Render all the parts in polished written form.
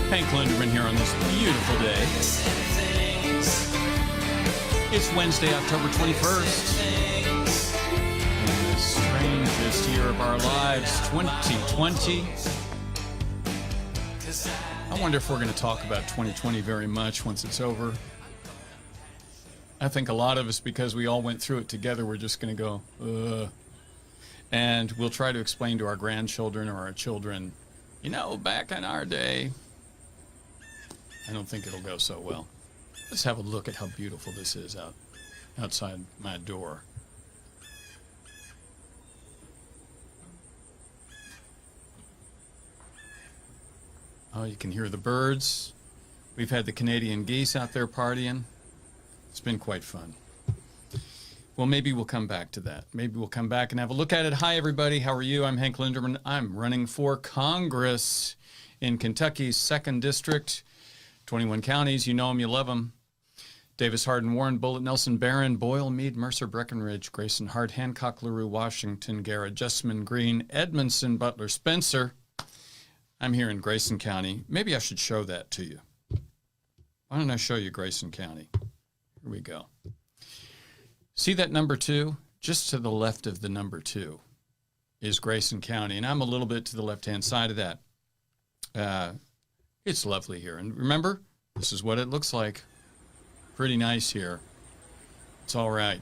Hank Linderman here on this beautiful day. It's Wednesday, October 21st. In the strangest year of our lives, 2020. I wonder if we're going to talk about 2020 very much once it's over. I think a lot of us, because we all went through it together, we're just going to go, ugh. And we'll try to explain to our grandchildren or our children, you know, back in our day. I don't think it'll go so well. Let's have a look at how beautiful this is outside my door. Oh, you can hear the birds. We've had the Canadian geese out there partying. It's been quite fun. Well, maybe we'll come back to that. Maybe we'll come back and have a look at it. Hi, everybody. How are you? I'm Hank Linderman. I'm running for Congress in Kentucky's 2nd District. 21 counties. You know them, you love them. Davis, Hardin, Warren, Bullitt, Nelson, Barron, Boyle, Meade, Mercer, Breckenridge, Grayson, Hart, Hancock, LaRue, Washington, Garrett, Jessamine, Green, Edmondson, Butler, Spencer. I'm here in Grayson County. Maybe I should show that to you. Why don't I show you Grayson County? Here we go. See that number 2? Just to the left of the number 2 is Grayson County, and I'm a little bit to the left-hand side of that. It's lovely here. And remember, this is what it looks like. Pretty nice here. It's all right.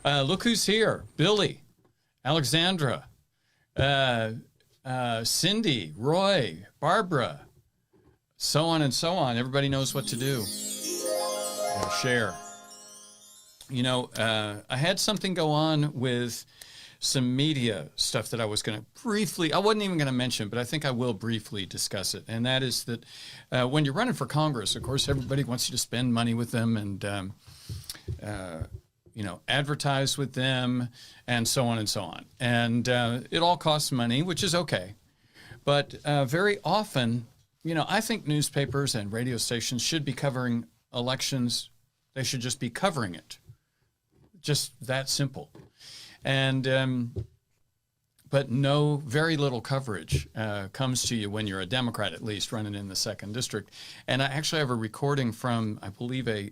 Look who's here. Billy, Alexandra, Cindy, Roy, Barbara, so on and so on. Everybody knows what to do. Share. You know, I had something go on with some media stuff that I was going to briefly, I wasn't even going to mention, but I think I will briefly discuss it. And that is that when you're running for Congress, of course, everybody wants you to spend money with them and, you know, advertise with them and so on and so on. And it all costs money, which is okay. But very often, you know, I think newspapers and radio stations should be covering elections. They should just be covering it. Just that simple. And, but no, very little coverage comes to you when you're a Democrat, at least, running in the 2nd District. And I actually have a recording from, I believe, a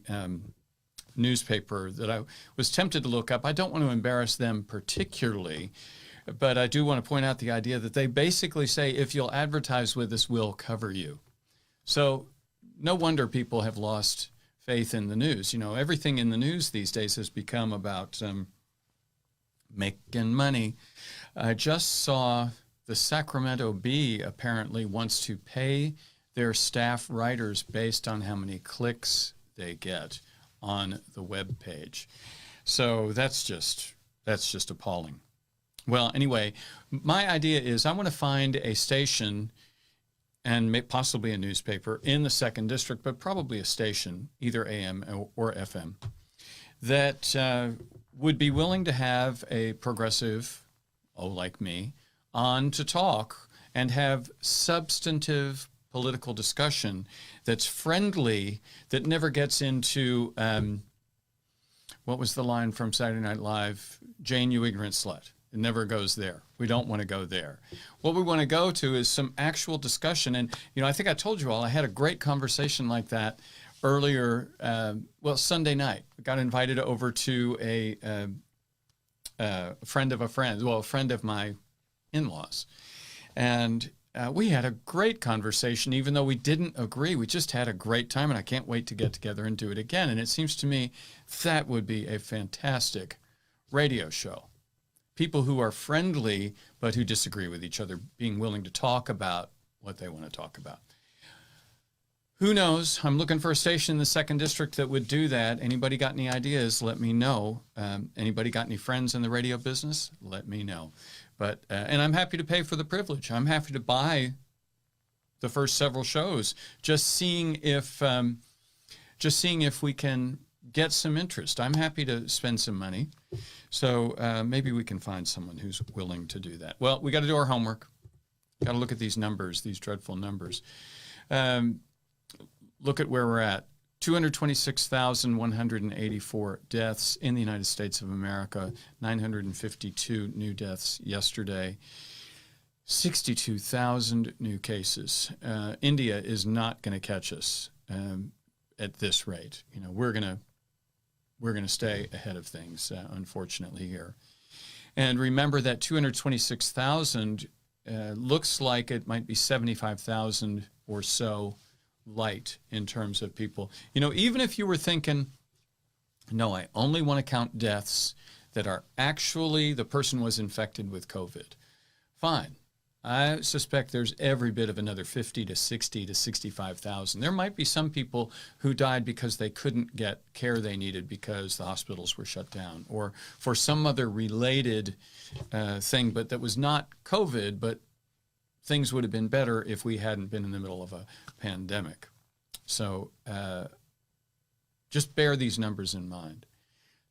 newspaper that I was tempted to look up. I don't want to embarrass them particularly, but I do want to point out the idea that they basically say, if you'll advertise with us, we'll cover you. So no wonder people have lost faith in the news. You know, everything in the news these days has become about making money. I just saw the Sacramento Bee apparently wants to pay their staff writers based on how many clicks they get on the web page. So that's just appalling. Well, anyway, my idea is I want to find a station and possibly a newspaper in the 2nd District, but probably a station, either AM or FM, that would be willing to have a progressive, like me, on to talk and have substantive political discussion that's friendly, that never gets into, what was the line from Saturday Night Live? Jane, you ignorant slut. It never goes there. We don't want to go there. What we want to go to is some actual discussion. And, you know, I think I told you all, I had a great conversation like that earlier, Sunday night. I got invited over to a friend of a friend, a friend of my in-laws. And we had a great conversation, even though we didn't agree. We just had a great time, and I can't wait to get together and do it again. And it seems to me that would be a fantastic radio show. People who are friendly, but who disagree with each other, being willing to talk about what they want to talk about. Who knows? I'm looking for a station in the 2nd District that would do that. Anybody got any ideas? Let me know. Anybody got any friends in the radio business? Let me know. But and I'm happy to pay for the privilege. I'm happy to buy the first several shows, just seeing if we can get some interest. I'm happy to spend some money. So maybe we can find someone who's willing to do that. Well, we got to do our homework. Got to look at these numbers, these dreadful numbers. Look at where we're at. 226,184 deaths in the United States of America, 952 new deaths yesterday. 62,000 new cases. India is not going to catch us at this rate. You know, we're going to stay ahead of things, unfortunately, here. And remember that 226,000 looks like it might be 75,000 or so light in terms of people. You know, even if you were thinking, no, I only want to count deaths that are actually the person was infected with COVID, fine. I suspect there's every bit of another 50 to 60 to 65,000. There might be some people who died because they couldn't get care they needed because the hospitals were shut down, or for some other related thing, but that was not COVID, but things would have been better if we hadn't been in the middle of a pandemic. So just bear these numbers in mind.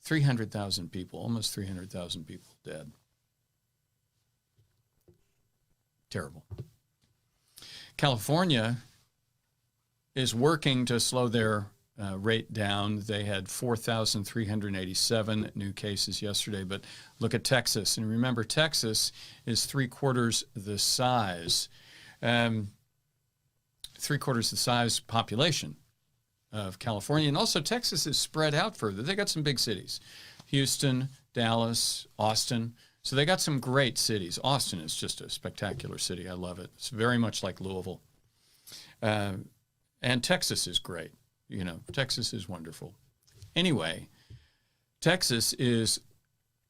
300,000 people, almost 300,000 people dead. Terrible. California is working to slow their rate down. They had 4,387 new cases yesterday, but look at Texas. And remember, Texas is 3/4 the size, 3/4 the size population of California. And also Texas is spread out further. They got some big cities, Houston, Dallas, Austin. So they got some great cities. Austin is just a spectacular city. I love it. It's very much like Louisville. And Texas is great. You know, Texas is wonderful. Anyway, Texas is,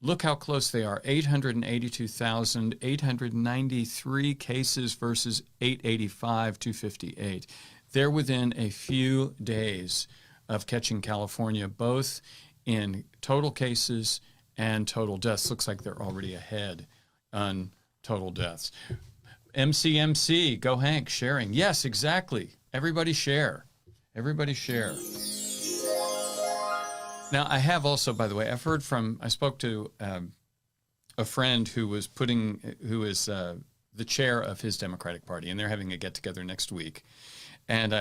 look how close they are. 882,893 cases versus 885,258. They're within a few days of catching California, both in total cases and total deaths. Looks like they're already ahead on total deaths. MCMC, go Hank, sharing. Yes, exactly. Everybody share. Everybody share. Now, I have also, by the way, I spoke to a friend who is the chair of his Democratic Party, and they're having a get-together next week. And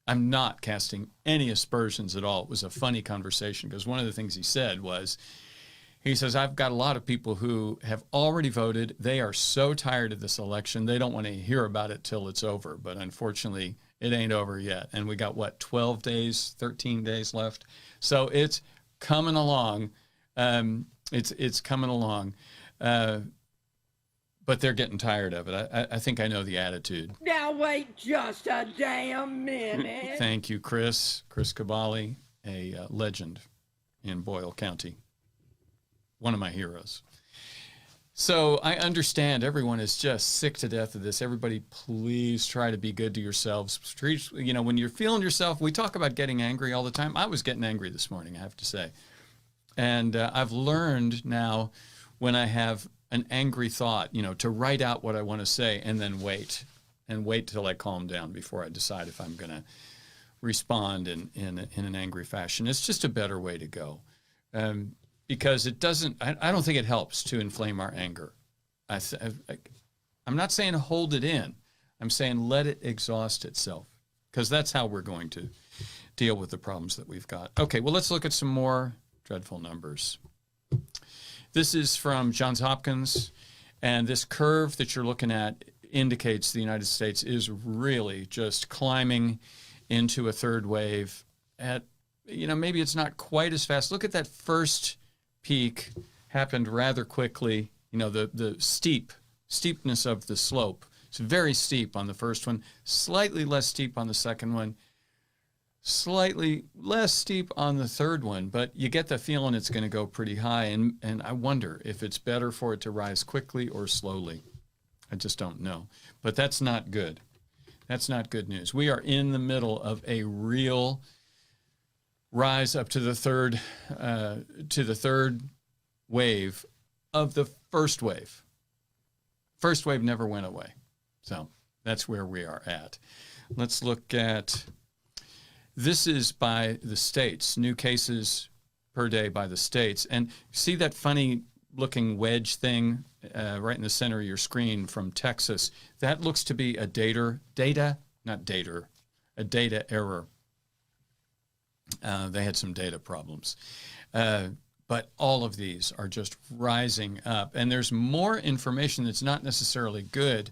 I'm not casting any aspersions at all. It was a funny conversation because one of the things he said was, he says, I've got a lot of people who have already voted. They are so tired of this election. They don't want to hear about it till it's over. But unfortunately, it ain't over yet. And we got, 12 days, 13 days left. So it's coming along. It's coming along. But they're getting tired of it. I think I know the attitude. Now wait just a damn minute. Thank you, Chris Cabali, a legend in Boyle County. One of my heroes. So I understand everyone is just sick to death of this. Everybody, please try to be good to yourselves. You know, when you're feeling yourself, we talk about getting angry all the time. I was getting angry this morning, I have to say. And I've learned now when I have an angry thought, you know, to write out what I want to say and then wait till I calm down before I decide if I'm going to respond in an angry fashion. It's just a better way to go. Because it doesn't, I don't think it helps to inflame our anger. I'm not saying hold it in. I'm saying let it exhaust itself, because that's how we're going to deal with the problems that we've got. Okay, well, let's look at some more dreadful numbers. This is from Johns Hopkins, and this curve that you're looking at indicates the United States is really just climbing into a third wave at, you know, maybe it's not quite as fast. Look at that first peak, happened rather quickly. You know, the steepness of the slope. It's very steep on the first one, slightly less steep on the second one, slightly less steep on the third one, but you get the feeling it's going to go pretty high, and I wonder if it's better for it to rise quickly or slowly. I just don't know. But that's not good. That's not good news. We are in the middle of a real rise up to the third wave of the first wave. First wave never went away. So that's where we are at. Let's look at, this is by the states, new cases per day by the states. And see that funny looking wedge thing right in the center of your screen from Texas? That looks to be a data error. They had some data problems. But all of these are just rising up. And there's more information that's not necessarily good.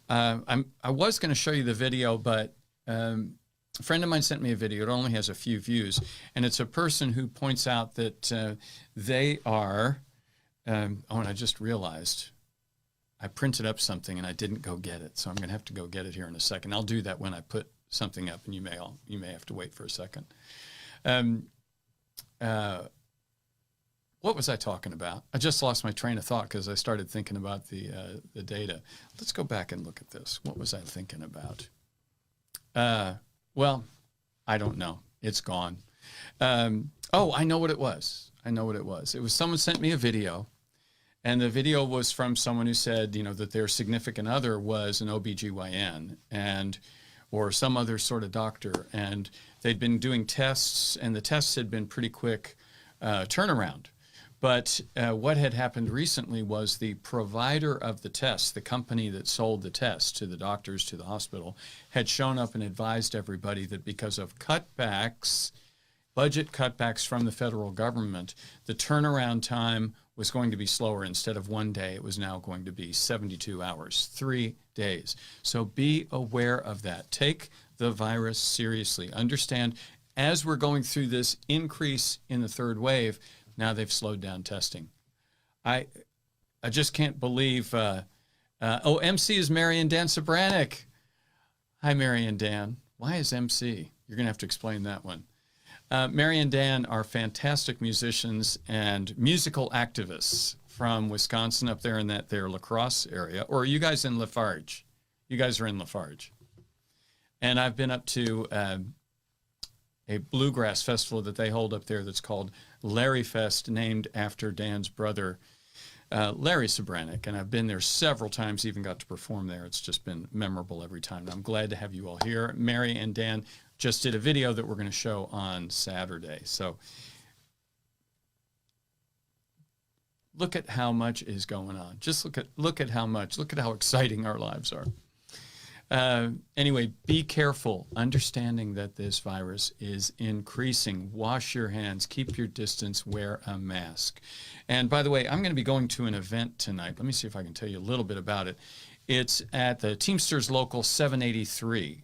I was going to show you the video, but a friend of mine sent me a video. It only has a few views. And it's a person who points out that they are, and I just realized I printed up something and I didn't go get it. So I'm going to have to go get it here in a second. I'll do that when I put something up, and you may have to wait for a second. What was I talking about? I just lost my train of thought because I started thinking about the data. Let's go back and look at this. What was I thinking about? Well, I don't know. It's gone. Oh, I know what it was. It was someone sent me a video, and the video was from someone who said, that their significant other was an OBGYN or some other sort of doctor, and they'd been doing tests, and the tests had been pretty quick turnaround. But what had happened recently was the provider of the test, the company that sold the test to the doctors, to the hospital, had shown up and advised everybody that because of cutbacks, budget cutbacks from the federal government, the turnaround time was going to be slower. Instead of 1 day, it was now going to be 72 hours, 3 days. So be aware of that. Take the virus seriously. Understand, as we're going through this increase in the third wave, now they've slowed down testing. I just can't believe. MC is Marian Dan Sobranik. Hi, Marian Dan. Why is MC? You're going to have to explain that one. Mary and Dan are fantastic musicians and musical activists from Wisconsin up there in their La Crosse area. Or are you guys in Lafarge? You guys are in Lafarge. And I've been up to a bluegrass festival that they hold up there that's called Larry Fest, named after Dan's brother, Larry Sobranik. And I've been there several times, even got to perform there. It's just been memorable every time. And I'm glad to have you all here. Mary and Dan just did a video that we're going to show on Saturday. So look at how much is going on. Just look at how much. Look at how exciting our lives are. Anyway, be careful, understanding that this virus is increasing. Wash your hands, keep your distance, wear a mask. And by the way, I'm going to be going to an event tonight. Let me see if I can tell you a little bit about it. It's at the Teamsters Local 783,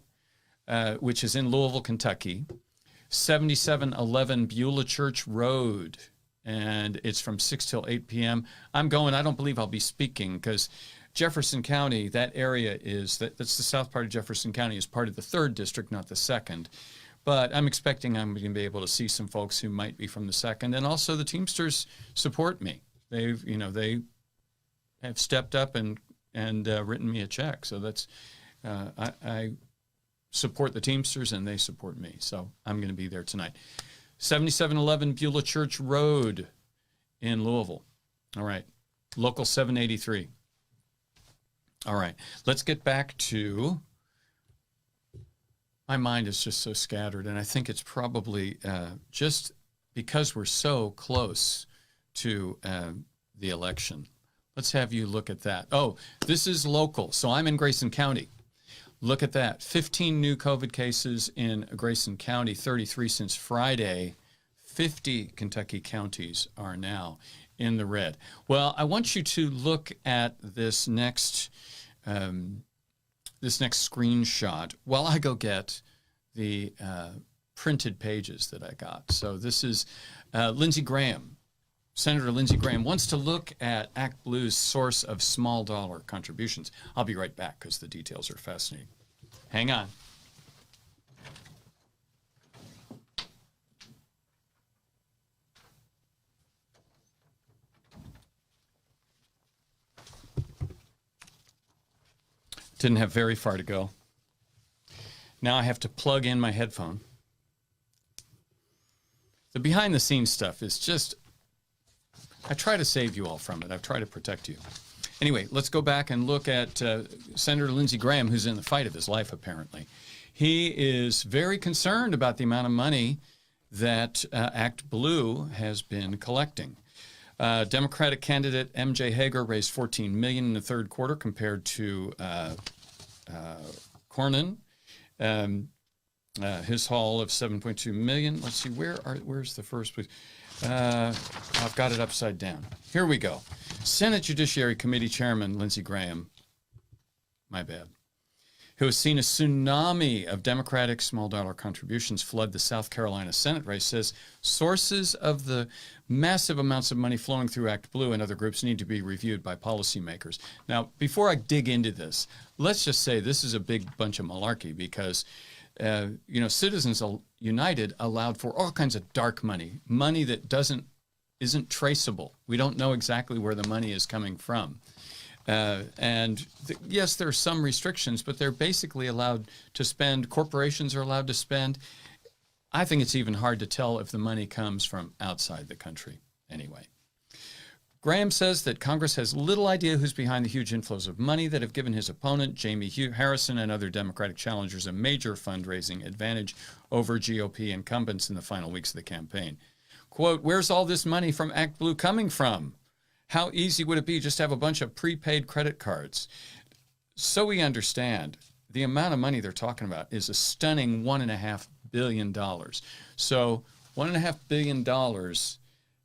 which is in Louisville, Kentucky, 7711 Beulah Church Road. And it's from 6 till 8 p.m. I'm going. I don't believe I'll be speaking because Jefferson County, that area that's the south part of Jefferson County, is part of the 3rd district, not the 2nd. But I'm expecting I'm going to be able to see some folks who might be from the 2nd. And also the Teamsters support me. They have stepped up and written me a check. So that's, I support the Teamsters and they support me. So I'm going to be there tonight. 7711 Beulah Church Road in Louisville. All right. Local 783. All right, let's get back to, my mind is just so scattered, and I think it's probably just because we're so close to the election. Let's have you look at that. Oh, this is local, so I'm in Grayson County. Look at that, 15 new COVID cases in Grayson County, 33 since Friday. 50 Kentucky counties are now in the red. Well, I want you to look at this next screenshot while I go get the printed pages that I got. So this is Lindsey Graham. Senator Lindsey Graham wants to look at Act Blue's source of small dollar contributions. I'll be right back because the details are fascinating. Hang on. Didn't have very far to go. Now I have to plug in my headphone. The behind the scenes stuff is just, I try to save you all from it. I try to protect you. Anyway, let's go back and look at Senator Lindsey Graham, who's in the fight of his life, apparently. He is very concerned about the amount of money that Act Blue has been collecting. Democratic candidate M.J. Hager raised $14 million in the 3rd quarter compared to Cornyn. His haul of $7.2 million. Let's see, where's the first, please? I've got it upside down. Here we go. Senate Judiciary Committee Chairman Lindsey Graham, my bad, who has seen a tsunami of Democratic small dollar contributions flood the South Carolina Senate race, says sources of the massive amounts of money flowing through Act Blue and other groups need to be reviewed by policymakers. Now, before I dig into this, let's just say this is a big bunch of malarkey because, Citizens United allowed for all kinds of dark money that isn't traceable. We don't know exactly where the money is coming from. Yes, there are some restrictions, but they're basically allowed to spend. Corporations are allowed to spend. I think it's even hard to tell if the money comes from outside the country. Anyway, Graham says that Congress has little idea who's behind the huge inflows of money that have given his opponent, Jamie Harrison, and other Democratic challengers a major fundraising advantage over GOP incumbents in the final weeks of the campaign. Quote, "Where's all this money from Act Blue coming from? How easy would it be just to have a bunch of prepaid credit cards?" So we understand the amount of money they're talking about is a stunning $1.5 billion. So $1.5 billion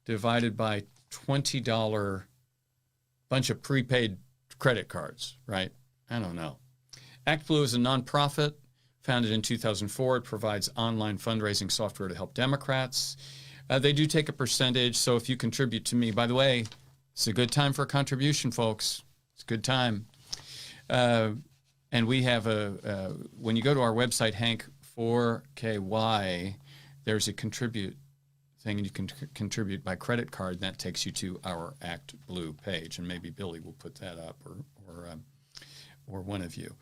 divided by $20 bunch of prepaid credit cards, right? I don't know. Act Blue is a nonprofit founded in 2004. It provides online fundraising software to help Democrats. They do take a percentage, so if you contribute to me, by the way, it's a good time for a contribution, folks. It's a good time. And we have when you go to our website, Hank 4KY, there's a contribute thing, and you can contribute by credit card, and that takes you to our Act Blue page. And maybe Billy will put that up, or one of you.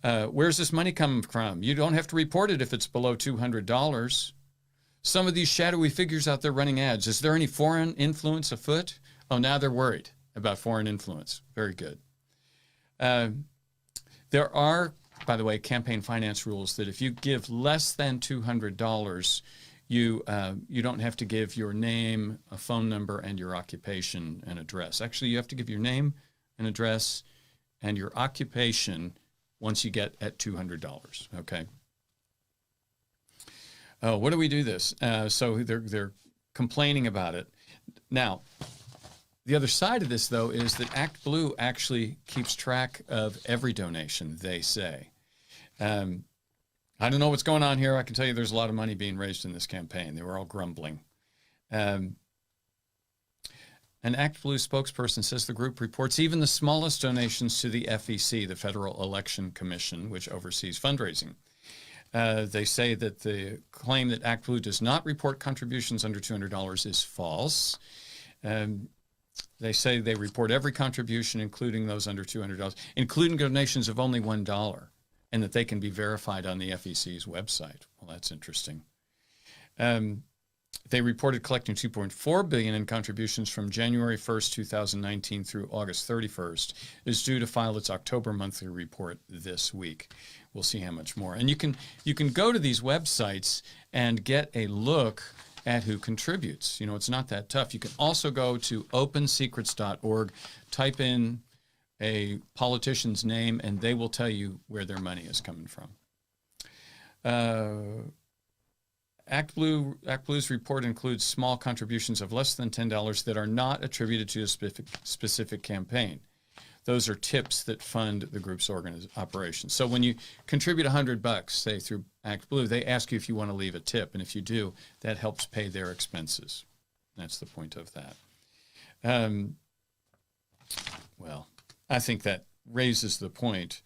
Where's this money coming from? You don't have to report it if it's below $200. Some of these shadowy figures out there running ads. Is there any foreign influence afoot? Oh, now they're worried about foreign influence. Very good. There are, by the way, campaign finance rules that if you give less than $200, you don't have to give your name, a phone number, and your occupation and address. Actually, you have to give your name, an address, and your occupation once you get at $200. Okay. Oh, what do we do this? So they're complaining about it. Now, the other side of this, though, is that Act Blue actually keeps track of every donation, they say. I don't know what's going on here. I can tell you there's a lot of money being raised in this campaign. They were all grumbling. An Act Blue spokesperson says the group reports even the smallest donations to the FEC, the Federal Election Commission, which oversees fundraising. They say that the claim that Act Blue does not report contributions under $200 is false. They say they report every contribution, including those under $200, including donations of only $1, and that they can be verified on the FEC's website. Well, that's interesting. They reported collecting $2.4 billion in contributions from January 1st, 2019 through August 31st. Is due to file its October monthly report this week. We'll see how much more. And you can go to these websites and get a look at who contributes. It's not that tough. You can also go to opensecrets.org, type in a politician's name, and they will tell you where their money is coming from. Act Blue's report includes small contributions of less than $10 that are not attributed to a specific campaign. Those are tips that fund the group's operations. So when you contribute $100, say through Act Blue, they ask you if you want to leave a tip, and if you do, that helps pay their expenses. That's the point of that. Well, I think that raises the point.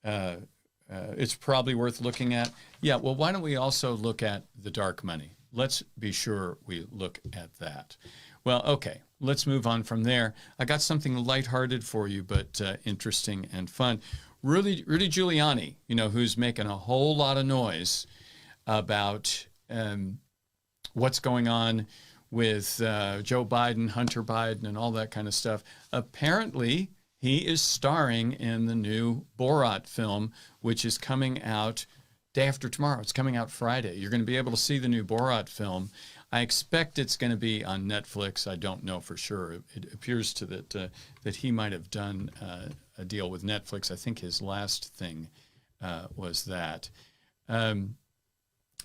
It's probably worth looking at. Yeah, well, why don't we also look at the dark money? Let's be sure we look at that. Well, okay, let's move on from there. I got something lighthearted for you, but interesting and fun. Rudy Giuliani, who's making a whole lot of noise about what's going on with Joe Biden, Hunter Biden, and all that kind of stuff. Apparently, he is starring in the new Borat film, which is coming out day after tomorrow. It's coming out Friday. You're going to be able to see the new Borat film. I expect it's going to be on Netflix. I don't know for sure. It appears to that he might have done a deal with Netflix. I think his last thing was that. I'm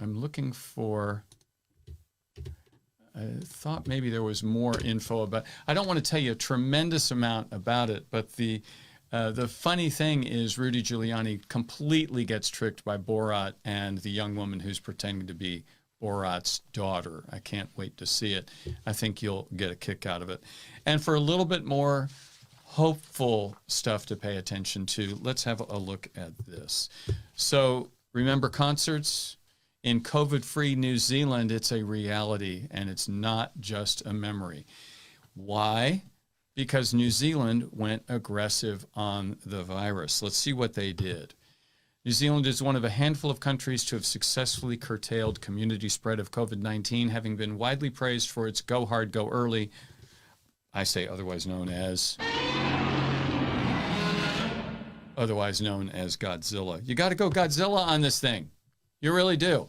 looking for I thought maybe there was more info about. I don't want to tell you a tremendous amount about it, but the funny thing is Rudy Giuliani completely gets tricked by Borat and the young woman who's pretending to be Borat's daughter. I can't wait to see it. I think you'll get a kick out of it. And for a little bit more hopeful stuff to pay attention to, let's have a look at this. So remember concerts? In COVID-free New Zealand, it's a reality, and it's not just a memory. Why? Because New Zealand went aggressive on the virus. Let's see what they did. New Zealand is one of a handful of countries to have successfully curtailed community spread of COVID-19, having been widely praised for its go hard, go early, I say otherwise known as Godzilla. You got to go Godzilla on this thing. You really do.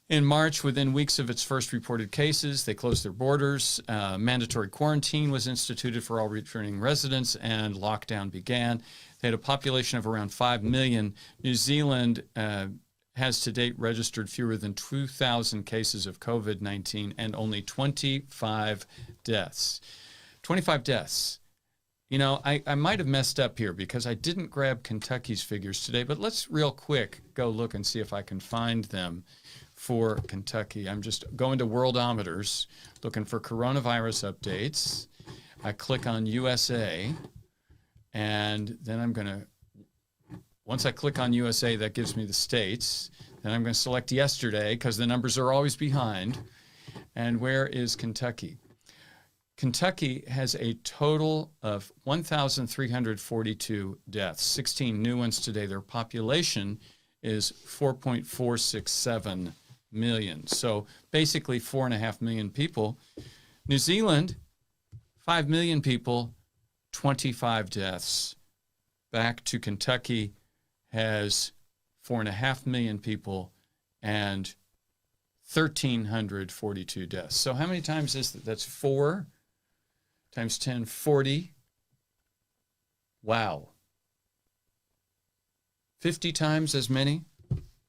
In March, within weeks of its first reported cases, they closed their borders. Mandatory quarantine was instituted for all returning residents, and lockdown began. They had a population of around 5 million. New Zealand has to date registered fewer than 2,000 cases of COVID-19 and only 25 deaths. 25 deaths. You know, I might have messed up here because I didn't grab Kentucky's figures today, but let's real quick go look and see if I can find them for Kentucky. I'm just going to Worldometers, looking for coronavirus updates. I click on USA, and then I'm going to, once I click on USA, that gives me the states. Then I'm going to select yesterday because the numbers are always behind. And where is Kentucky? Kentucky has a total of 1,342 deaths, 16 new ones today. Their population is 4.467 million. So basically 4.5 million people. New Zealand, 5 million people, 25 deaths. Back to Kentucky has 4.5 million people and 1,342 deaths. So how many times is that? That's 4 times 10, 40. Wow. 50 times as many.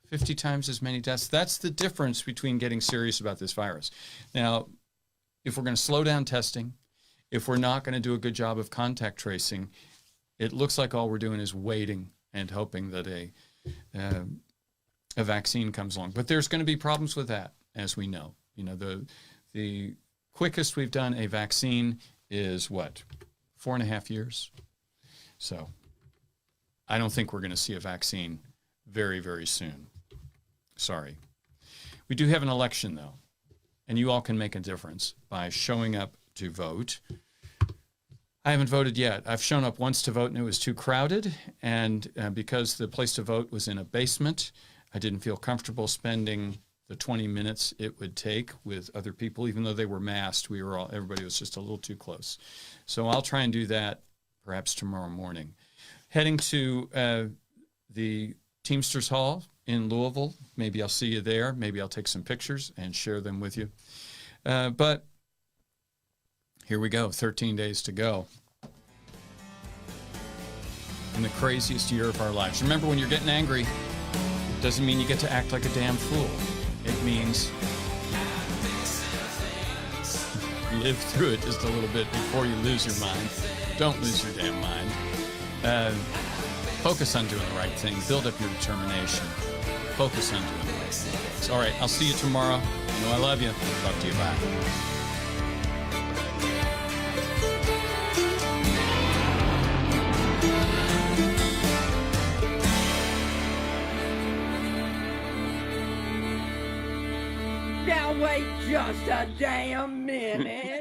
50 times as many deaths. That's the difference between getting serious about this virus. Now, if we're going to slow down testing, if we're not going to do a good job of contact tracing, it looks like all we're doing is waiting and hoping that a vaccine comes along. But there's going to be problems with that, as we know. You know, the quickest we've done a vaccine is what, 4.5 years? So I don't think we're going to see a vaccine very, very soon. Sorry. We do have an election, though, and you all can make a difference by showing up to vote. I haven't voted yet. I've shown up once to vote, and it was too crowded, and because the place to vote was in a basement, I didn't feel comfortable spending the 20 minutes it would take with other people, even though they were masked. Everybody was just a little too close. So I'll try and do that perhaps tomorrow morning. Heading to the Teamsters Hall in Louisville. Maybe I'll see you there. Maybe I'll take some pictures and share them with you. But here we go, 13 days to go. In the craziest year of our lives. Remember, when you're getting angry, it doesn't mean you get to act like a damn fool. It means live through it just a little bit before you lose your mind. Don't lose your damn mind. Focus on doing the right thing. Build up your determination. Focus on doing the right thing. All right, I'll see you tomorrow. You know I love you. Talk to you. Bye. Now wait just a damn minute.